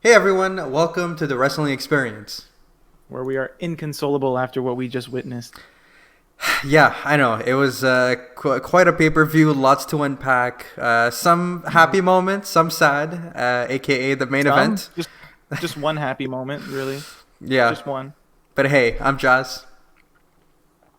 Hey everyone, welcome to the Wrestling Experience. where we are inconsolable after what we just witnessed. Yeah, I know. It was quite a pay-per-view, lots to unpack. Some Mm. happy moments, some sad, aka the main Some event. just one happy moment, really. Yeah, Just one. but hey, I'm Jazz,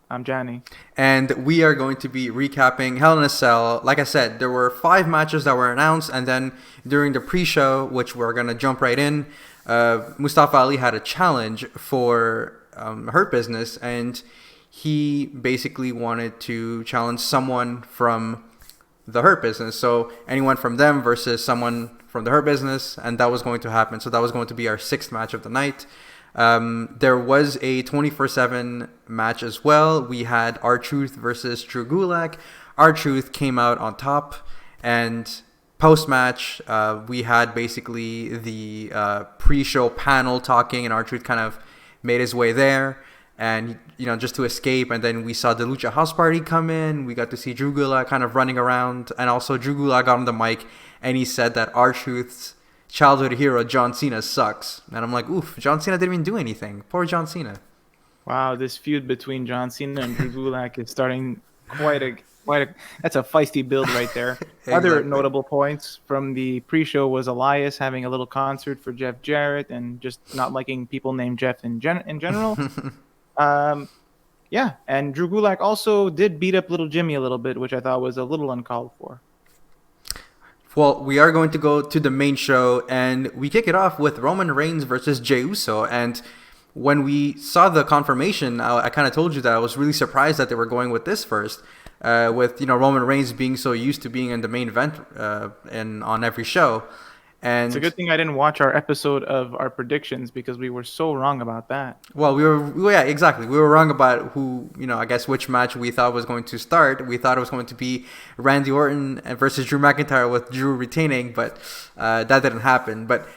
I'm Johnny. and we are going to be recapping Hell in a Cell. Like I said, there were 5 matches that were announced, and then during the pre-show, which we're gonna jump right in, Mustafa Ali had a challenge for Hurt Business, and he basically wanted to challenge someone from the Hurt Business. So anyone from them versus someone from the Hurt Business, and that was going to happen. So that was going to be our sixth match of the night. There was a 24/7 match as well. We had R-Truth versus Drew Gulak. R-Truth came out on top, and post-match, we had basically the pre-show panel talking, and R-Truth kind of made his way there, and just to escape. And then we saw the Lucha House Party come in. We got to see Drew Gulak kind of running around, and also Drew Gulak got on the mic, and he said that R-Truth's childhood hero John Cena sucks. And I'm like, oof, John Cena didn't even do anything. Poor John Cena. Wow, this feud between John Cena and Drew Gulak is starting quite a. That's a feisty build right there. Other Exactly. notable points from the pre-show was Elias having a little concert for Jeff Jarrett and just not liking people named Jeff in general. Um, yeah, and Drew Gulak also did beat up little Jimmy a little bit, which I thought was a little uncalled for. Well, we are going to go to the main show, and we kick it off with Roman Reigns versus Je Uso. And when we saw the confirmation, I kind of told you that I was really surprised that they were going with this first, with Roman Reigns being so used to being in the main event and on every show. It's a And good thing I didn't watch our episode of our predictions because we were so wrong about that. well, yeah, exactly. We were wrong about who, I guess which match we thought was going to start. We thought it was going to be Randy Orton versus Drew McIntyre with Drew retaining, but that didn't happen. But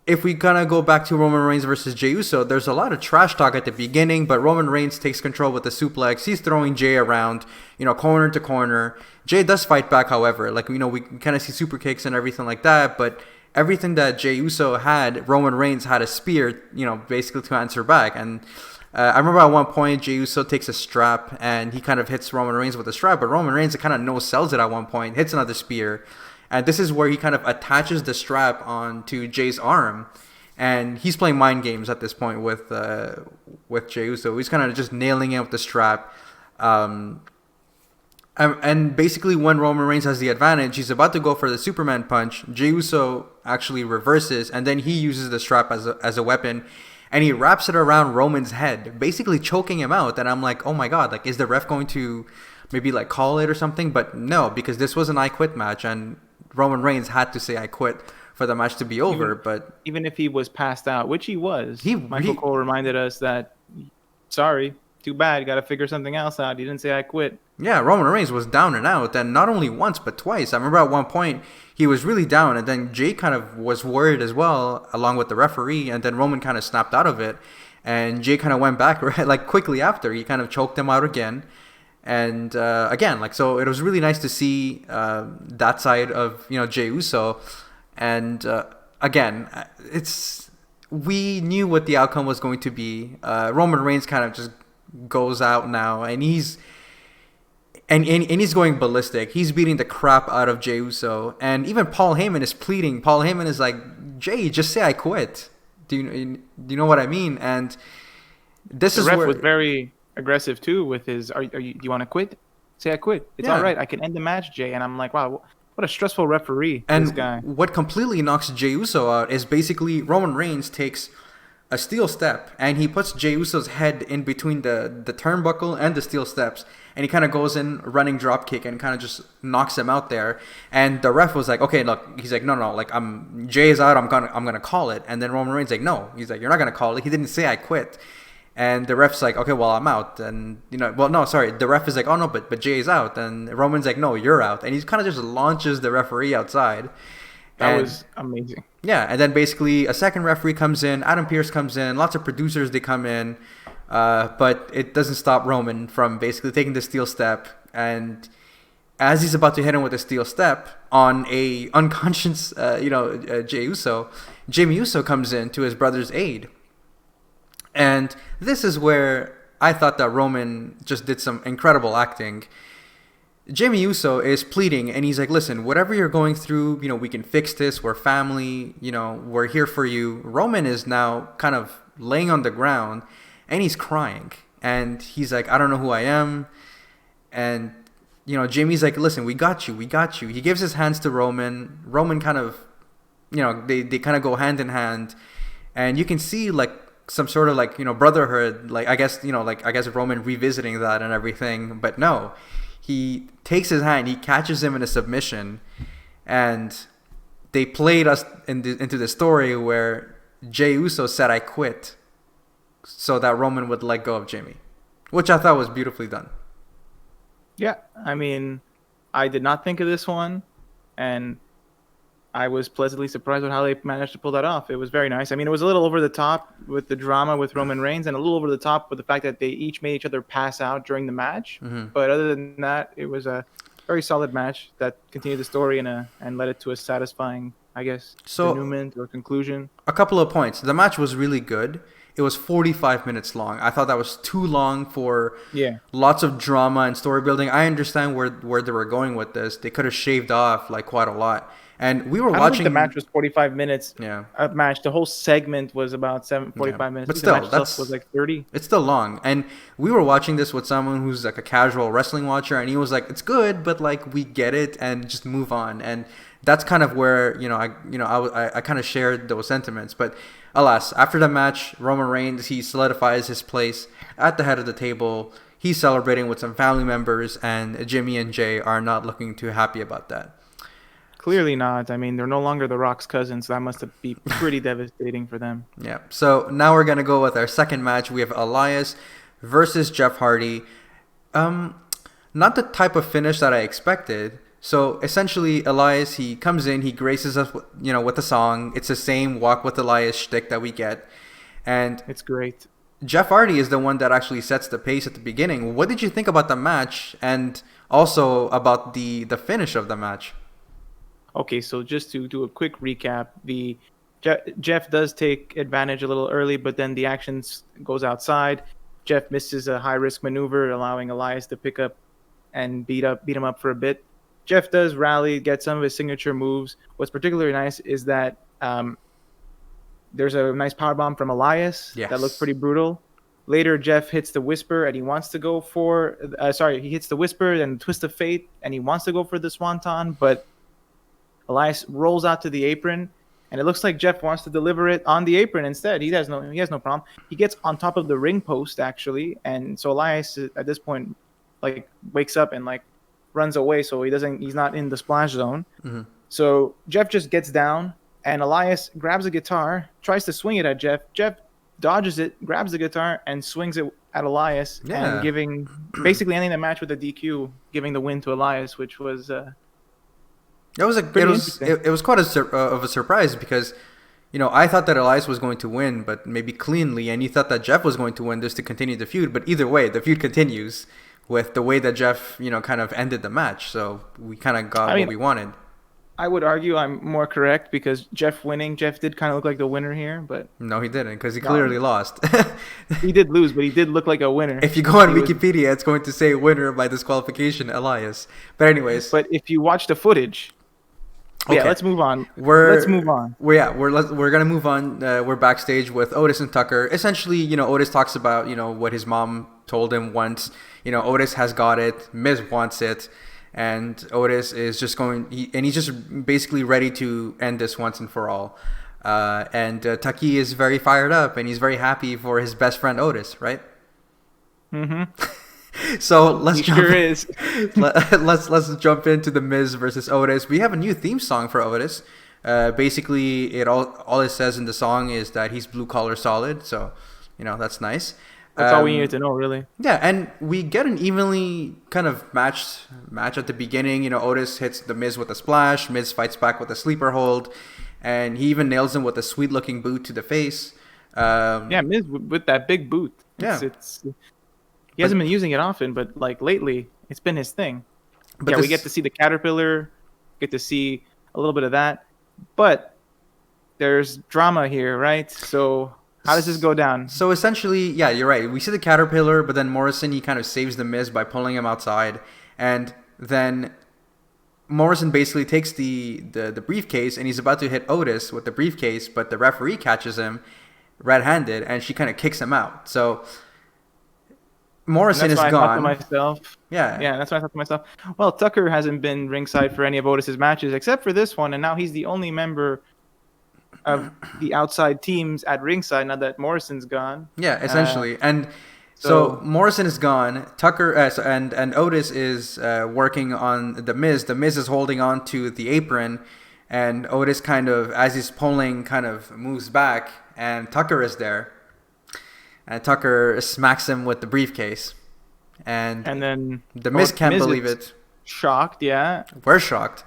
if we kind of go back to Roman Reigns versus Je Uso, there's a lot of trash talk at the beginning, but Roman Reigns takes control with the suplex. He's throwing Jay around, corner to corner. Jay does fight back, however. Like, we kind of see super kicks and everything like that, but everything that Jey Uso had, Roman Reigns had a spear, basically to answer back. And I remember at one point, Jey Uso takes a strap and he kind of hits Roman Reigns with a strap, but Roman Reigns kind of no-sells it at one point, hits another spear. And this is where he kind of attaches the strap onto Jay's arm. And he's playing mind games at this point with Jey Uso. He's kind of just nailing it with the strap. And basically, when Roman Reigns has the advantage, he's about to go for the Superman punch. Jey Uso actually reverses, and then he uses the strap as a weapon, and he wraps it around Roman's head, basically choking him out. And I'm like, oh my god, like, is the ref going to maybe like call it or something? But no, because this was an I Quit match, and Roman Reigns had to say I quit for the match to be over. Even But even if he was passed out, which he was, Michael he Cole reminded us that, sorry, too bad, got to figure something else out. He didn't say I quit. Yeah, Roman Reigns was down and out, and not only once but twice. I remember at one point he was really down, and then Jay kind of was worried as well, along with the referee, and then Roman kind of snapped out of it, and Jay kind of went back right, like quickly after. He kind of choked him out again, and again, like, so it was really nice to see that side of Jey Uso, and again, we knew what the outcome was going to be. Roman Reigns kind of just goes out now, and he's going ballistic. He's beating the crap out of Jey Uso. And even Paul Heyman is pleading. Paul Heyman is like, Jay, just say I quit. Do you know what I mean? And this The is ref where... was very aggressive too with his. Do you want to quit? Say I quit. It's Yeah. all right. I can end the match, Jay. And I'm like, wow, what a stressful referee And this guy. what completely knocks Jey Uso out is basically Roman Reigns takes a steel step and he puts Jey Uso's head in between the turnbuckle and the steel steps, and he kind of goes in running drop kick and kind of just knocks him out there. And the ref was like, okay, look, he's like, no, like, Jay is out, I'm gonna call it. And then Roman Reigns like, no, he's like, you're not gonna call it. He didn't say I quit. And the ref's like, okay, well, I'm out. And well, no, sorry, the ref is like, oh no, but Jay's out. And Roman's like, no, you're out. And he kind of just launches the referee outside. That And was amazing. yeah, and then basically a second referee comes in, Adam Pearce comes in, lots of producers, they come in, but it doesn't stop Roman from basically taking the steel step. And as he's about to hit him with a steel step on a unconscious, Jimmy Uso comes in to his brother's aid. And this is where I thought that Roman just did some incredible acting. Jimmy Uso is pleading, and he's like, listen, whatever you're going through, we can fix this. We're family. We're here for you. Roman is now kind of laying on the ground, and he's crying. And he's like, I don't know who I am. And, Jimmy's like, listen, we got you. He gives his hands to Roman. Roman kind of, they kind of go hand in hand. And you can see, like, some sort of, like, brotherhood. Like, I guess Roman revisiting that and everything. But no. He takes his hand, he catches him in a submission, and they played us into the story where Je Uso said, I quit, so that Roman would let go of Jimmy, which I thought was beautifully done. Yeah, I mean, I did not think of this one, and I was pleasantly surprised with how they managed to pull that off. It was very nice. I mean, it was a little over the top with the drama with Roman Reigns, and a little over the top with the fact that they each made each other pass out during the match. Mm-hmm. But other than that, it was a very solid match that continued the story and led it to a satisfying, I guess, denouement or conclusion. A couple of points. The match was really good. It was 45 minutes long. I thought that was too long for lots of drama and story building. I understand where they were going with this. They could have shaved off like quite a lot. And we were watching. Think the match was 45 minutes. Yeah. A match. The whole segment was about 45 minutes. But still, the match was like 30. It's still long. And we were watching this with someone who's like a casual wrestling watcher, and he was like, "It's good, but like we get it, and just move on." And that's kind of where I kind of shared those sentiments. But alas, after the match, Roman Reigns, he solidifies his place at the head of the table. He's celebrating with some family members, and Jimmy and Jay are not looking too happy about that. Clearly not. I mean, they're no longer The Rock's cousins, so that must be pretty devastating for them. Yeah. So now we're going to go with our second match. We have Elias versus Jeff Hardy. Not the type of finish that I expected. So essentially, Elias, he comes in, he graces us, with the song. It's the same Walk with Elias shtick that we get. And it's great. Jeff Hardy is the one that actually sets the pace at the beginning. What did you think about the match, and also about the finish of the match? Okay, so just to do a quick recap, Jeff does take advantage a little early, but then the action goes outside. Jeff misses a high-risk maneuver, allowing Elias to pick up and beat him up for a bit. Jeff does rally, get some of his signature moves. What's particularly nice is that there's a nice powerbomb from Elias that looked pretty brutal. Later, Jeff hits the Whisper, and he wants to go for... he hits the Whisper and Twist of Fate, and he wants to go for the Swanton, but Elias rolls out to the apron, and it looks like Jeff wants to deliver it on the apron instead. He has no problem. He gets on top of the ring post, actually, and so Elias at this point like wakes up and like runs away, so he's not in the splash zone. Mm-hmm. So Jeff just gets down, and Elias grabs a guitar, tries to swing it at Jeff. Jeff dodges it, grabs the guitar, and swings it at Elias, and giving basically ending the match with a DQ, giving the win to Elias, which was. It was quite of a surprise because, I thought that Elias was going to win, but maybe cleanly, and you thought that Jeff was going to win just to continue the feud. But either way, the feud continues with the way that Jeff, kind of ended the match. So we kind of got what we wanted. I would argue I'm more correct because Jeff did kind of look like the winner here, but no, he didn't because he clearly lost. He did lose, but he did look like a winner. If you go on Wikipedia, it's going to say winner by disqualification, Elias. But anyways, but if you watch the footage. Okay. Yeah, let's move on. We're gonna move on. We're backstage with Otis and Tucker. Essentially, Otis talks about what his mom told him once. Otis has got it. Miz wants it, and Otis is just he's just basically ready to end this once and for all. And Tucky is very fired up, and he's very happy for his best friend Otis, right? Mm-hmm. So let's jump into the Miz versus Otis. We have a new theme song for Otis. Basically, all it says in the song is that he's blue collar solid. So, that's nice. That's all we needed to know, really. Yeah, and we get an evenly kind of match at the beginning. Otis hits the Miz with a splash. Miz fights back with a sleeper hold, and he even nails him with a sweet looking boot to the face. Miz with that big boot. He hasn't been using it often, but like lately, it's been his thing. But we get to see the caterpillar, get to see a little bit of that, but there's drama here, right? So how does this go down? So essentially, yeah, you're right. We see the caterpillar, but then Morrison, he kind of saves the Miz by pulling him outside, and then Morrison basically takes the briefcase and he's about to hit Otis with the briefcase, but the referee catches him red-handed and she kind of kicks him out. So Morrison is gone. I thought to myself, yeah, that's what I thought to myself. Well, Tucker hasn't been ringside for any of Otis's matches except for this one, and now he's the only member of the outside teams at ringside now that Morrison's gone. Yeah, essentially. And so Morrison is gone. Tucker and Otis is working on the Miz. The Miz is holding on to the apron, and Otis kind of, as he's pulling, kind of moves back, and Tucker is there. And Tucker smacks him with the briefcase. And then the Miz can't believe it. Shocked, yeah. We're shocked.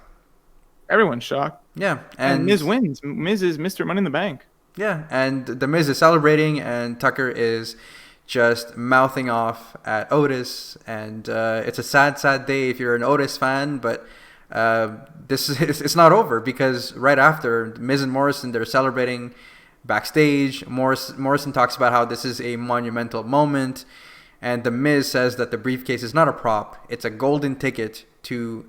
Everyone's shocked. Yeah. And Miz wins. Miz is Mr. Money in the Bank. Yeah, and the Miz is celebrating, and Tucker is just mouthing off at Otis. And it's a sad, sad day if you're an Otis fan, but it's not over, because right after, Miz and Morrison, they're celebrating backstage. Morrison talks about how this is a monumental moment, and the Miz says that the briefcase is not a prop, it's a golden ticket to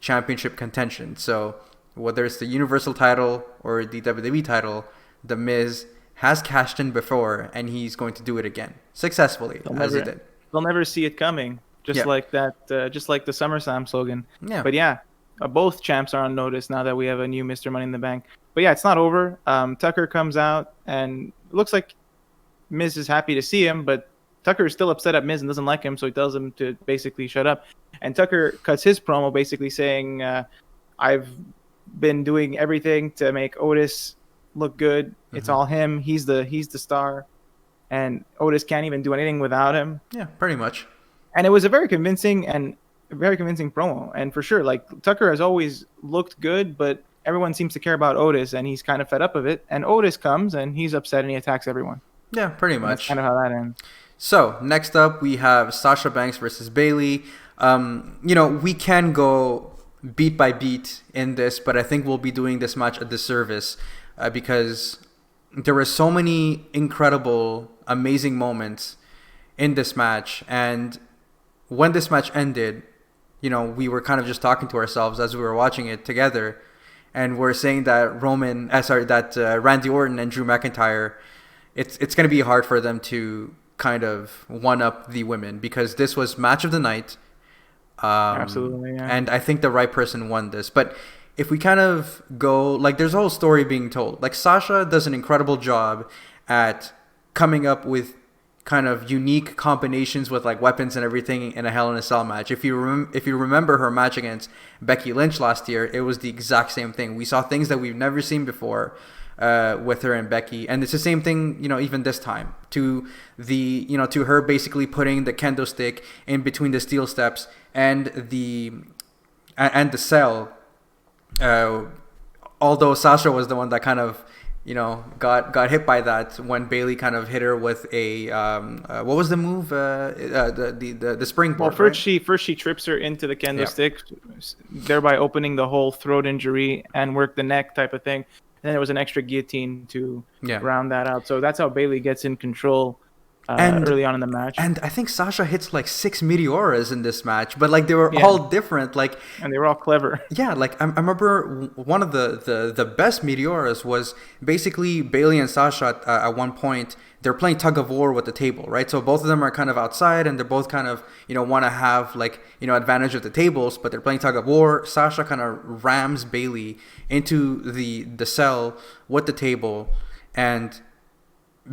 championship contention. So whether it's the Universal title or the WWE title, the Miz has cashed in before, and he's going to do it again successfully, as he did. They'll never see it coming, like that, just like the SummerSlam slogan. Yeah. But yeah, both champs are on notice now that we have a new Mr. Money in the Bank. But yeah, it's not over. Tucker comes out, and it looks like Miz is happy to see him, but Tucker is still upset at Miz and doesn't like him, so he tells him to basically shut up. And Tucker cuts his promo basically saying, I've been doing everything to make Otis look good. It's all him. He's the star, and Otis can't even do anything without him. Yeah, pretty much. And it was a very convincing promo. And for sure, like, Tucker has always looked good, but everyone seems to care about Otis, and he's kind of fed up of it. And Otis comes, and he's upset, and he attacks everyone. Yeah, pretty much. That's kind of how that ends. So next up, we have Sasha Banks versus Bayley. We can go beat by beat in this, but I think we'll be doing this match a disservice because there were so many incredible, amazing moments in this match. And when this match ended, we were kind of just talking to ourselves as we were watching it together, and we're saying that Randy Orton and Drew McIntyre, it's going to be hard for them to kind of one up the women, because this was match of the night. Absolutely, yeah. And I think the right person won this. But if we kind of go, like, there's a whole story being told. Like, Sasha does an incredible job at coming up with kind of unique combinations with, like, weapons and everything in a Hell in a Cell match. If you remember her match against Becky Lynch last year, it was the exact same thing. We saw things that we've never seen before with her and Becky, and it's the same thing, even this time, to her basically putting the kendo stick in between the steel steps and the cell. Although Sasha was the one that kind of got hit by that when Bayley kind of hit her with a what was the move? The springboard. Well, first she trips her into the kendo stick, thereby opening the whole throat injury and work the neck type of thing. And then there was an extra guillotine to round that out. So that's how Bayley gets in control early on in the match. And I think Sasha hits like 6 Meteoras in this match, but like they were all different. And they were all clever. Yeah, like I remember one of the best Meteoras was basically Bayley and Sasha at one point. They're playing tug of war with the table, right? So both of them are kind of outside, and they're both kind of, want to have advantage of the tables, but they're playing tug of war. Sasha kind of rams Bayley into the cell with the table, and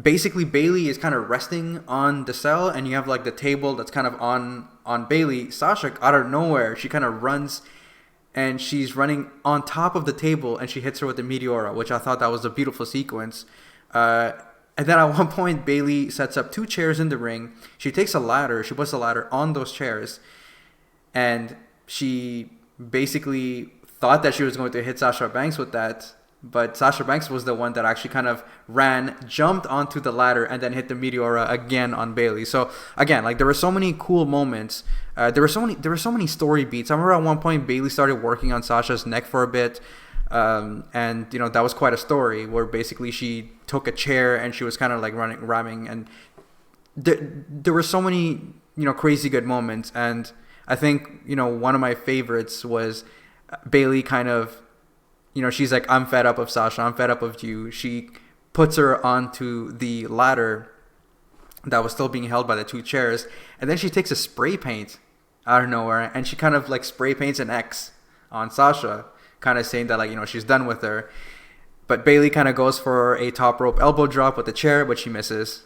basically Bayley is kind of resting on the cell, and you have like the table that's kind of on Bayley. Sasha, out of nowhere, she kind of runs, and she's running on top of the table, and she hits her with the Meteora, which I thought that was a beautiful sequence. And then at one point, Bayley sets up 2 chairs in the ring. She takes a ladder. She puts a ladder on those chairs. And she basically thought that she was going to hit Sasha Banks with that. But Sasha Banks was the one that actually kind of ran, jumped onto the ladder, and then hit the Meteora again on Bayley. So again, like there were so many cool moments. There were so many story beats. I remember at one point Bayley started working on Sasha's neck for a bit, and that was quite a story where basically she took a chair and she was kind of like ramming, and there were so many crazy good moments. And I think one of my favorites was Bayley kind of. She's like, I'm fed up of Sasha. I'm fed up of you. She puts her onto the ladder that was still being held by the two chairs. And then she takes a spray paint out of nowhere. And she kind of like spray paints an X on Sasha, kind of saying that like, she's done with her. But Bayley kind of goes for a top rope elbow drop with the chair, but she misses,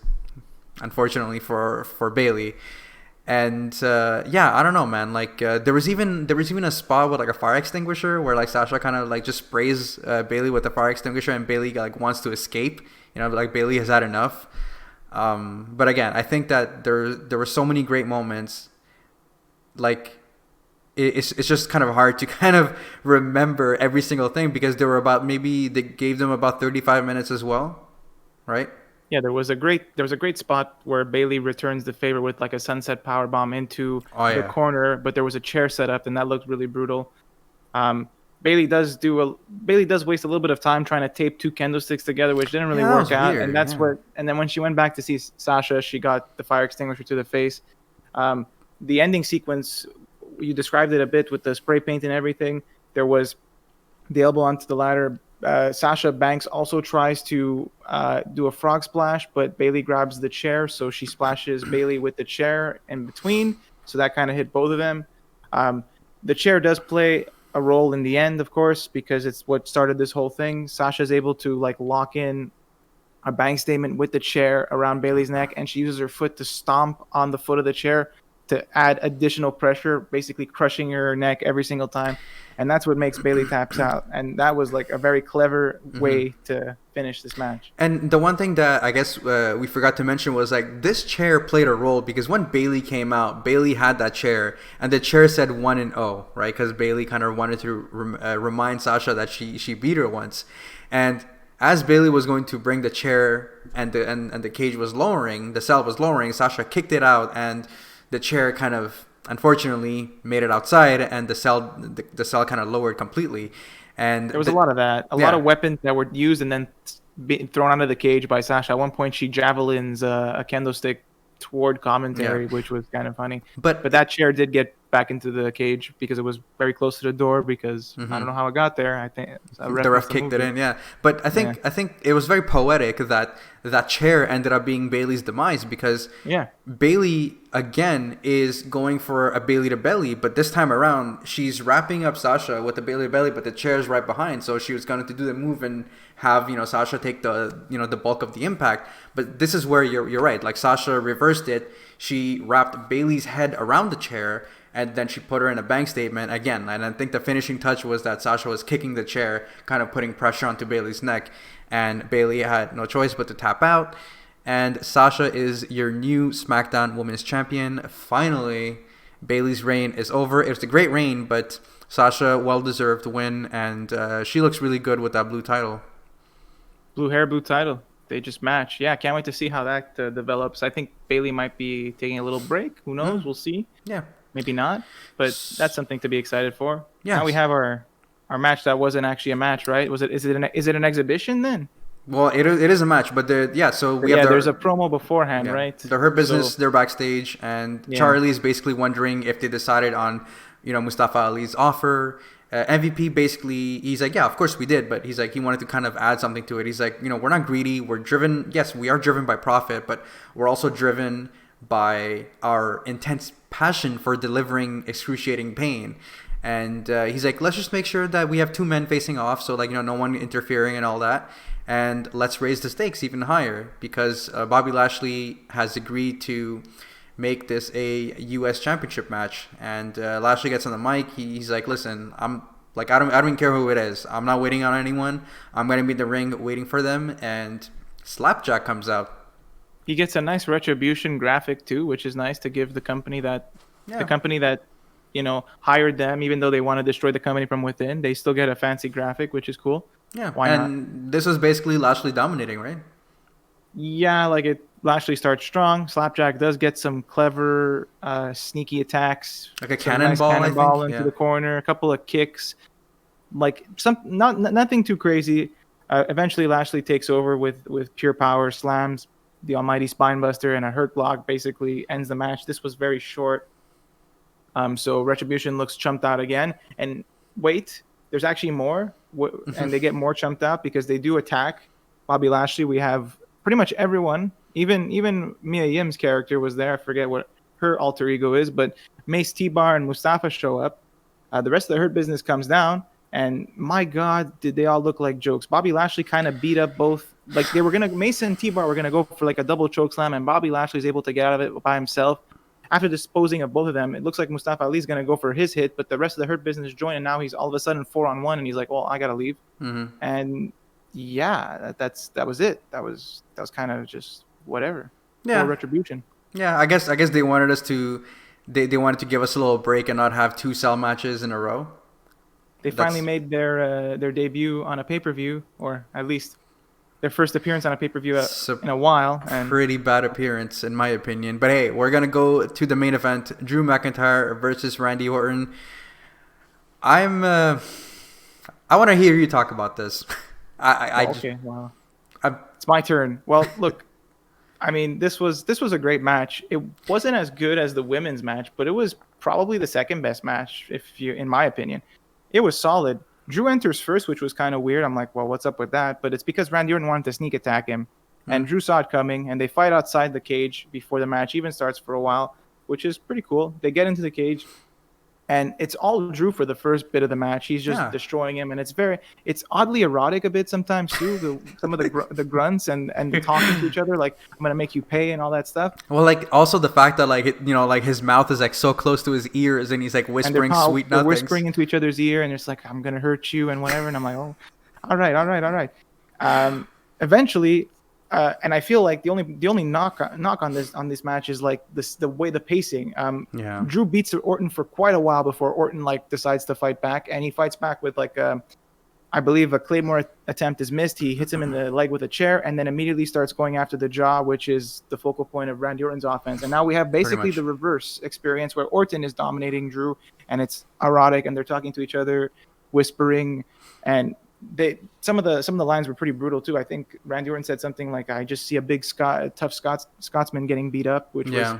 unfortunately for Bayley. And I don't know, man. Like there was even a spot with like a fire extinguisher where like Sasha kind of like just sprays Bayley with the fire extinguisher, and Bayley like wants to escape. Like Bayley has had enough. But again, I think that there were so many great moments. Like it's just kind of hard to kind of remember every single thing because they gave them about 35 minutes as well, right? Yeah, there was a great spot where Bayley returns the favor with like a sunset powerbomb into the corner, but there was a chair set up and that looked really brutal. Bayley does waste a little bit of time trying to tape two kendo sticks together, which didn't really work out. Weird, and then when she went back to see Sasha, she got the fire extinguisher to the face. The ending sequence, you described it a bit with the spray paint and everything. There was the elbow onto the ladder. Sasha Banks also tries to do a frog splash, but Bayley grabs the chair, so she splashes Bayley with the chair in between. So that kind of hit both of them. The chair does play a role in the end, of course, because it's what started this whole thing. Sasha's able to like lock in a bank statement with the chair around Bayley's neck, and she uses her foot to stomp on the foot of the chair to add additional pressure, basically crushing her neck every single time. And that's what makes Bayley taps out. And that was like a very clever way to finish this match. And the one thing that I guess we forgot to mention was like this chair played a role because when Bayley came out, Bayley had that chair and the chair said 1-0, right? Because Bayley kind of wanted to remind Sasha that she beat her once. And as Bayley was going to bring the chair and the cage was lowering, the cell was lowering, Sasha kicked it out and the chair kind of unfortunately made it outside and the cell kind of lowered completely. And there was a lot of that. A lot of weapons that were used and then thrown onto the cage by Sasha. At one point she javelins a kendo stick toward commentary, which was kind of funny. But that chair did get back into the cage because it was very close to the door because I don't know how it got there. I think the ref kicked it in, But I think it was very poetic that chair ended up being Bayley's demise because Bayley again is going for a Bayley to belly, but this time around she's wrapping up Sasha with the Bayley to belly, but the chair's right behind, so she was going to do the move and have Sasha take the bulk of the impact. But this is where you're right. Like Sasha reversed it. She wrapped Bayley's head around the chair and then she put her in a bank statement again. And I think the finishing touch was that Sasha was kicking the chair, kind of putting pressure onto Bayley's neck, and Bayley had no choice but to tap out. And Sasha is your new SmackDown Women's Champion. Finally, Bayley's reign is over. It was a great reign, but Sasha well-deserved win, and she looks really good with that blue title. Blue hair, blue title. They just match. Yeah, can't wait to see how that develops. I think Bayley might be taking a little break. Who knows? We'll see. Yeah. Maybe not, but that's something to be excited for. Yeah. Now we have our match that wasn't actually a match, right? Is it an exhibition then? Well, it is a match, but so we have there's a promo beforehand, right? They're Her Business, they're backstage, and Charlie's basically wondering if they decided on, Mustafa Ali's offer. MVP basically, he's like, yeah, of course we did, but he's like, he wanted to kind of add something to it. He's like, we're not greedy, we're driven. Yes, we are driven by profit, but we're also driven by our intense passion for delivering excruciating pain. And he's like, let's just make sure that we have two men facing off, so like no one interfering and all that, and let's raise the stakes even higher because Bobby Lashley has agreed to make this a U.S. Championship match. And Lashley gets on the mic. He's like, listen, I'm like, I don't even care who it is. I'm not waiting on anyone. I'm gonna be in the ring waiting for them. And Slapjack comes out. He gets a nice retribution graphic too, which is nice to give the company that hired them, even though they want to destroy the company from within. They still get a fancy graphic, which is cool. Yeah, Why not? and this was basically Lashley dominating, right? Yeah, like it Lashley starts strong. Slapjack does get some clever, sneaky attacks. Like a Sort of nice cannonball, I cannonball think. into Yeah. the corner, a couple of kicks, like nothing too crazy. Eventually, Lashley takes over with pure power slams, the almighty spinebuster, and a hurt block. Basically, ends the match. This was very short. So Retribution looks chumped out again. And wait, there's actually more, and they get more chumped out because they do attack Bobby Lashley. We have pretty much everyone, even Mia Yim's character was there. I forget what her alter ego is, but Mace T-Bar and Mustafa show up. The rest of the Hurt Business comes down, and my God, did they all look like jokes. Bobby Lashley kind of beat up both. Like they were Mace and T-Bar were gonna go for like a double choke slam, and Bobby Lashley's able to get out of it by himself. After disposing of both of them, it looks like Mustafa Ali's going to go for his hit, but the rest of the Hurt Business join, and now he's all of a sudden 4-on-1, and he's like, "Well, I got to leave." Mm-hmm. And yeah, that was it. That was kind of just whatever. Yeah. For Retribution. Yeah, I guess they wanted us to they wanted to give us a little break and not have two cell matches in a row. They finally made their debut on a pay-per-view, or at least their first appearance on a pay-per-view in a while. And pretty bad appearance, in my opinion. But hey, we're going to go to the main event. Drew McIntyre versus Randy Orton. I want to hear you talk about this. Okay, wow. It's my turn. Well, look, I mean, this was a great match. It wasn't as good as the women's match, but it was probably the second best match, in my opinion. It was solid. Drew enters first, which was kind of weird. I'm like, well, what's up with that? But it's because Randy Orton wanted to sneak attack him. And Drew saw it coming, and they fight outside the cage before the match even starts for a while, which is pretty cool. They get into the cage, and it's all Drew for the first bit of the match. He's just destroying him, and it's oddly erotic a bit sometimes too. Some of the grunts and talking to each other, like I'm gonna make you pay and all that stuff. Well, like also the fact that like his mouth is like so close to his ears, and he's like whispering sweet nothings. They're whispering into each other's ear, and it's like I'm gonna hurt you and whatever. And I'm like, oh, all right. Eventually. And I feel like the only knock on this match is like the way the pacing. Drew beats Orton for quite a while before Orton like decides to fight back, and he fights back with like I believe a Claymore attempt is missed. He hits him in the leg with a chair, and then immediately starts going after the jaw, which is the focal point of Randy Orton's offense. And now we have basically the reverse experience where Orton is dominating Drew, and it's erotic, and they're talking to each other, whispering, and some of the lines were pretty brutal too. I think Randy Orton said something like, "I just see a big tough Scotsman getting beat up," which was.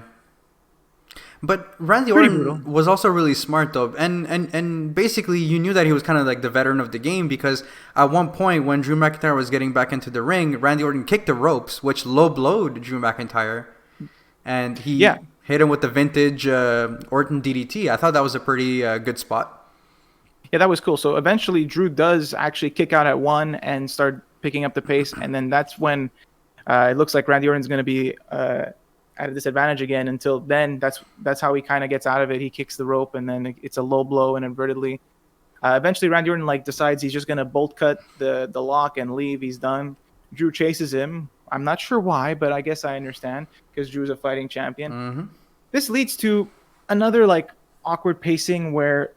But Randy Orton was also really smart though, and basically you knew that he was kind of like the veteran of the game because at one point when Drew McIntyre was getting back into the ring, Randy Orton kicked the ropes, which low blowed Drew McIntyre, and he hit him with the vintage Orton DDT. I thought that was a pretty good spot. Yeah, that was cool. So eventually Drew does actually kick out at one and start picking up the pace. And then that's when it looks like Randy Orton's going to be at a disadvantage again. Until then, that's how he kind of gets out of it. He kicks the rope, and then it's a low blow and invertedly. Eventually, Randy Orton decides he's just going to bolt cut the lock and leave. He's done. Drew chases him. I'm not sure why, but I guess I understand because Drew's a fighting champion. Mm-hmm. This leads to another awkward pacing where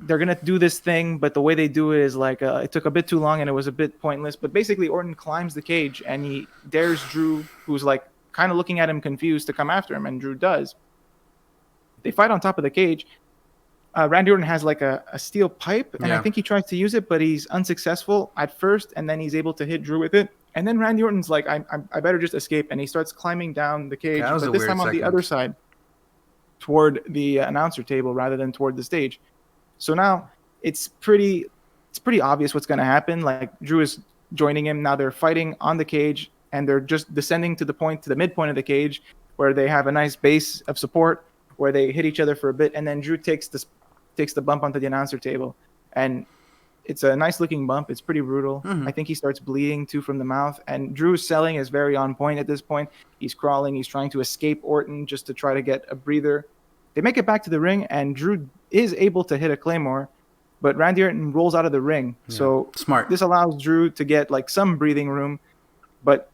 they're gonna do this thing, but the way they do it is it took a bit too long and it was a bit pointless. But basically, Orton climbs the cage and he dares Drew, who's kind of looking at him confused, to come after him, and Drew does. They fight on top of the cage. Randy Orton has a steel pipe, and I think he tries to use it, but he's unsuccessful at first, and then he's able to hit Drew with it. And then Randy Orton's like, I better just escape, and he starts climbing down the cage, but this time on the other side, toward the announcer table rather than toward the stage. So now it's pretty obvious what's going to happen. Drew is joining him. Now they're fighting on the cage, and they're just descending to the midpoint of the cage where they have a nice base of support where they hit each other for a bit. And then Drew takes the bump onto the announcer table, and it's a nice looking bump. It's pretty brutal. Mm-hmm. I think he starts bleeding too from the mouth, and Drew's selling is very on point at this point. He's crawling. He's trying to escape Orton just to try to get a breather. They make it back to the ring, and Drew is able to hit a Claymore, but Randy Orton rolls out of the ring. Yeah, so smart. This allows Drew to get some breathing room, but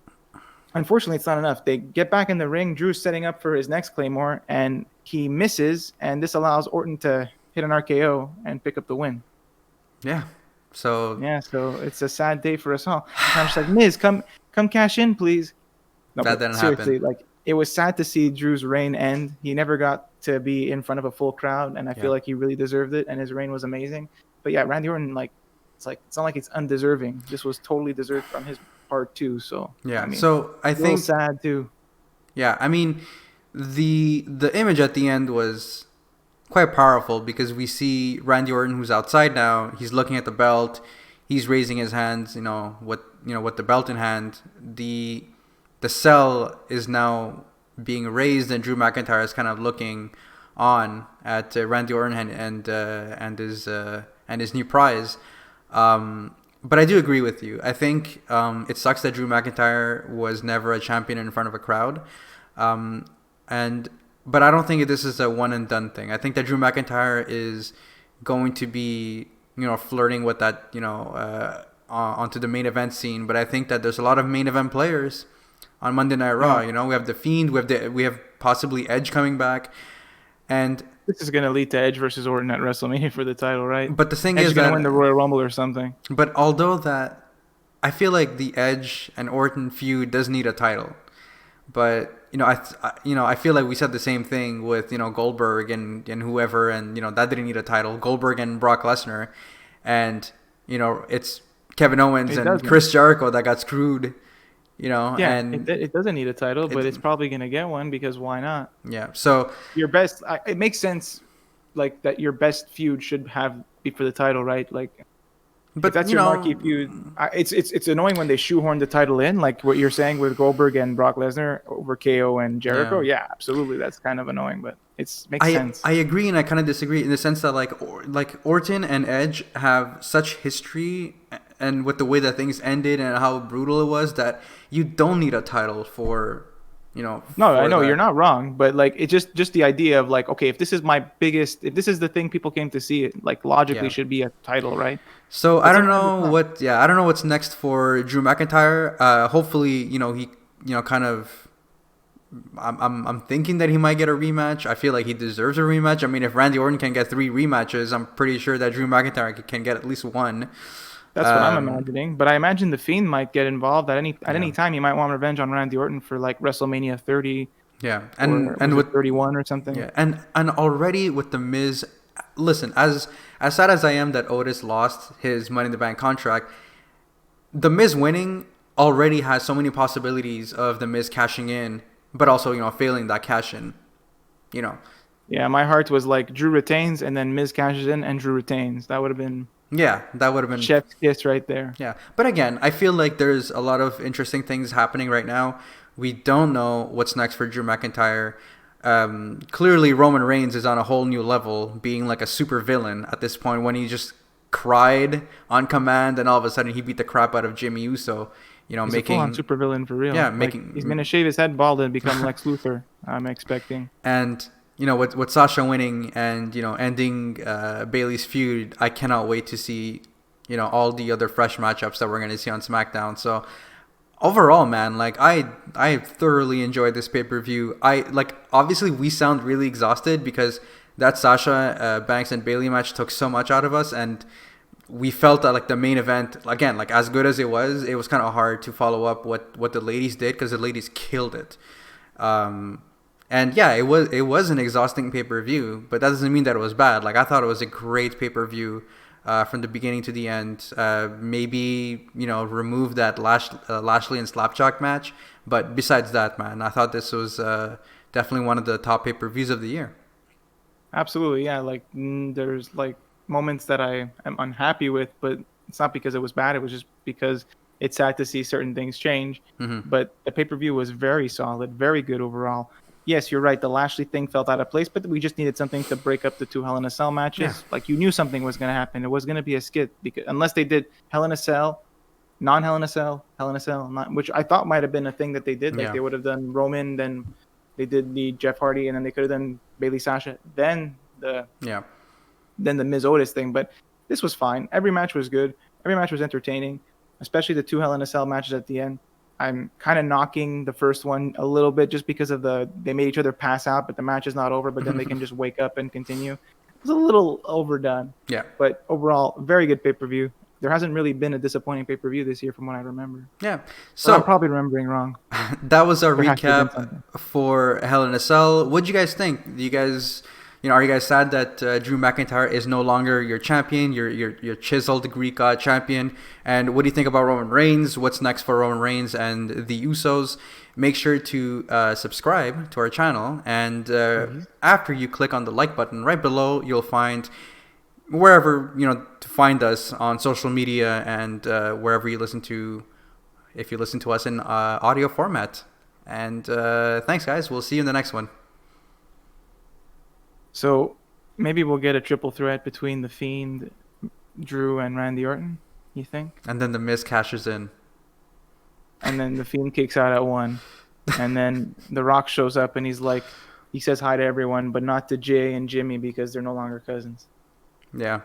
unfortunately it's not enough. They get back in the ring. Drew's setting up for his next Claymore, and he misses, and this allows Orton to hit an RKO and pick up the win. Yeah. So Yeah, so it's a sad day for us all. And I'm just like, Miz, come cash in, please. No, that but didn't happen. seriously, like it was sad to see Drew's reign end. He never got to be in front of a full crowd, and I feel Yeah. like he really deserved it, and his reign was amazing. But yeah, Randy Orton, like it's not like it's undeserving. This was totally deserved from his part too. So I Yeah. mean, So I a little think, sad too. yeah, I mean, the image at the end was quite powerful because we see Randy Orton, who's outside now. He's looking at the belt. He's raising his hands. With the belt in hand. The cell is now being raised, and Drew McIntyre is kind of looking on at Randy Orton and his new prize. But I do agree with you. I think it sucks that Drew McIntyre was never a champion in front of a crowd. But I don't think this is a one and done thing. I think that Drew McIntyre is going to be, flirting with that, onto the main event scene. But I think that there's a lot of main event players on Monday Night Raw. We have the Fiend, we have possibly Edge coming back, and this is gonna lead to Edge versus Orton at WrestleMania for the title, right? But the thing Edge is gonna that win the Royal Rumble or something. But although that, I feel like the Edge and Orton feud does need a title. But I feel like we said the same thing with Goldberg and whoever, and that didn't need a title. Goldberg and Brock Lesnar, and it's Kevin Owens and Chris Jericho that got screwed. Yeah, and it doesn't need a title, but it's probably gonna get one because why not? Yeah, so your best. It makes sense, like that. Your best feud should be for the title, right? Like, but that's your marquee feud. It's annoying when they shoehorn the title in, like what you're saying with Goldberg and Brock Lesnar over KO and Jericho. Yeah, absolutely, that's kind of annoying, but makes sense. I agree, and I kind of disagree in the sense that like Orton and Edge have such history, and with the way that things ended and how brutal it was, that you don't need a title for. No, I know you're not wrong, but like it just the idea of like, okay, if this is the thing people came to see, it like logically should be a title, right? So I don't know what's next for Drew McIntyre. Hopefully, he kind of. I'm thinking that he might get a rematch. I feel like he deserves a rematch. I mean, if Randy Orton can get 3 rematches, I'm pretty sure that Drew McIntyre can get at least 1. That's what I'm imagining. But I imagine the Fiend might get involved at any time. He might want revenge on Randy Orton for like WrestleMania 30. Yeah, and with 31 or something. Yeah, and already with the Miz, listen, as sad as I am that Otis lost his Money in the Bank contract, the Miz winning already has so many possibilities of the Miz cashing in, but also failing that cash in. Yeah, my heart was like Drew retains and then Miz cashes in and Drew retains. That would have been. Yeah, that would have been chef's kiss right there. Yeah, but again, I feel like there's a lot of interesting things happening right now. We don't know what's next for Drew McIntyre. Clearly, Roman Reigns is on a whole new level, being like a super villain at this point, when he just cried on command and all of a sudden he beat the crap out of Je Uso. He's a full-on super villain for real. Yeah, he's gonna shave his head bald and become Lex Luthor. I'm expecting. And with Sasha winning and ending Bayley's feud, I cannot wait to see all the other fresh matchups that we're going to see on SmackDown. So overall, man, like I thoroughly enjoyed this pay-per-view. Obviously we sound really exhausted because that Sasha Banks and Bayley match took so much out of us, and we felt that like the main event, again, like as good as it was kind of hard to follow up what the ladies did, because the ladies killed it. And yeah, it was an exhausting pay-per-view, but that doesn't mean that it was bad. Like I thought it was a great pay-per-view from the beginning to the end. Maybe remove that Lashley and Slapjack match, but besides that, man, I thought this was definitely one of the top pay-per-views of the year. Absolutely, yeah. Like there's like moments that I am unhappy with, but it's not because it was bad. It was just because it's sad to see certain things change. Mm-hmm. But the pay-per-view was very solid, very good overall. Yes, you're right. The Lashley thing felt out of place, but we just needed something to break up the 2 Hell in a Cell matches. Yeah. Like you knew something was going to happen. It was going to be a skit, because unless they did Hell in a Cell, non-Hell in a Cell, Hell in a Cell, which I thought might have been a thing that they did. Like they would have done Roman, then they did the Jeff Hardy, and then they could have done Bayley Sasha, then the Miz Otis thing. But this was fine. Every match was good. Every match was entertaining, especially the 2 Hell in a Cell matches at the end. I'm kind of knocking the first one a little bit just because of they made each other pass out, but the match is not over, but then they can just wake up and continue. It was a little overdone. Yeah. But overall, very good pay-per-view. there hasn't really been a disappointing pay-per-view this year from what I remember. Yeah. Or So I'm probably remembering wrong. that was our There has to have been recap something. for Hell in a Cell. What do you guys think? Do you guys, are you guys sad that Drew McIntyre is no longer your champion, your chiseled Greek god champion? And what do you think about Roman Reigns? What's next for Roman Reigns and the Usos? Make sure to subscribe to our channel, and after you click on the like button right below, you'll find wherever to find us on social media and wherever you listen to. If you listen to us in audio format. And thanks, guys. We'll see you in the next one. So maybe we'll get a triple threat between The Fiend, Drew, and Randy Orton, you think? And then the Miz cashes in. And then The Fiend kicks out at 1. And then The Rock shows up and he says hi to everyone, but not to Jay and Jimmy because they're no longer cousins. Yeah.